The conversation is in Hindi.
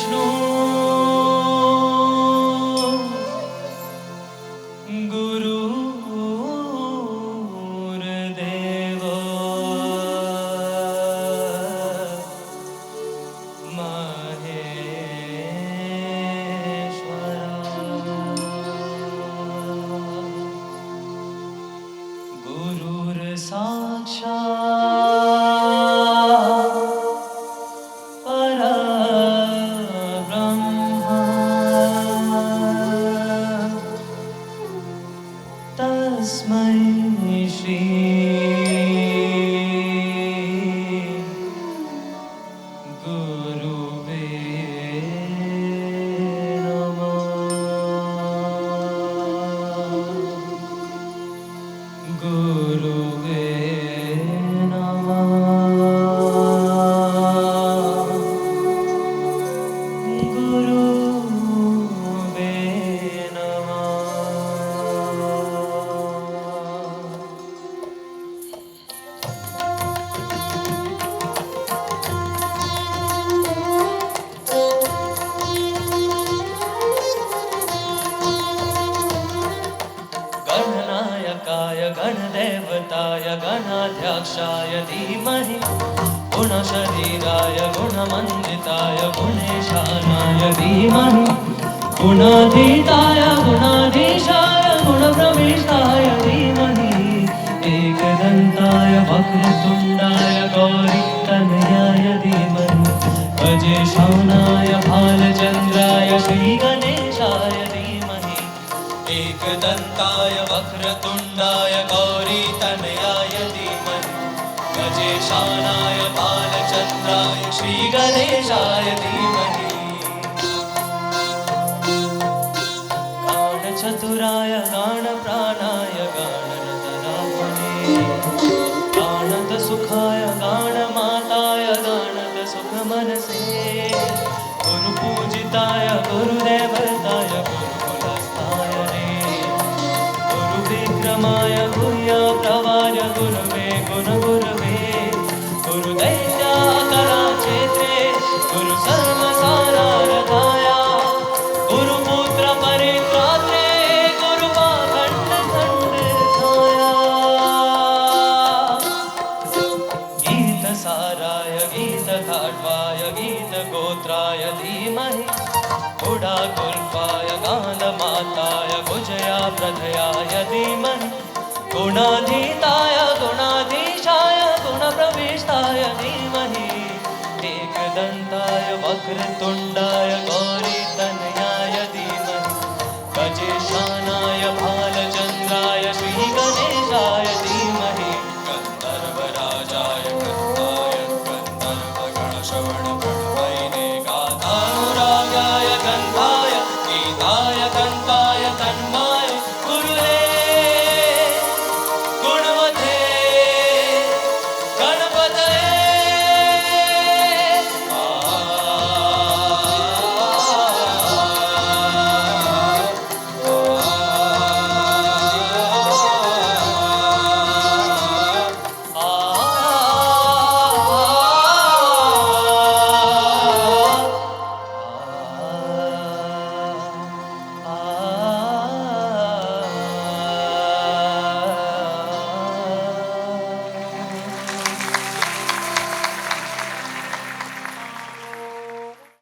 विष्णु गुरुर्देवो महेश्वरः गुरुर्साक्षात् तस्मै श्री गुरुवे नमः। गुरुवे नमः। गुरुवे नमः। गणनायकाय गणदेवताय गणाध्यक्षाय धीमहि गुणशरीराय गुणमण्डिताय गुणेशानाय धीमहि गुणातीताय गुणाधीशाय गुणप्रविष्टाय धीमहि एकदन्ताय वक्रतुण्डाय गौरीतनयाय धीमहि गजेशानाय भालचन्द्राय श्रीगणेशाय धीमहि एकदन्ताय वक्रतुण्डाय गौरीतनयाय धीमहि गजेशानाय बालचन्द्राय श्रीगणेशाय धीमहि गानचतुराय गानप्राणाय गाननदनाथने गानदसुखाय गानमाताय गानदसुखमनसे गुरुपूजिताय गुरुदेवताय गुरुकुलस्थाय गुरुविक्रमाय गुह्यप्रवाय गुरुवे गुरुगुरवे गुरुदैत्याकराक्षेत्रे गुरुसर्वसारारथाय गुरुपुत्र परित्रात्रे गुरुपाखण्डखण्डिताय गीतसाराय गीतखाट्वाय गीतगोत्राय धीमहि गुडाकुल्पाय गानमाताय गुजया प्रथयाय धीमहि गुणाधीताय गुणाधीशाय गुणप्रविष्टाय धीमहि एकदन्ताय वक्रतुण्डाय गौरीतनयाय धीमहि गजेशानाय भालचन्द्राय श्रीगणेशाय धीमहि गन्धर्वराजाय गन्धाय गन्धर्वगणश्रवणप्रणवैने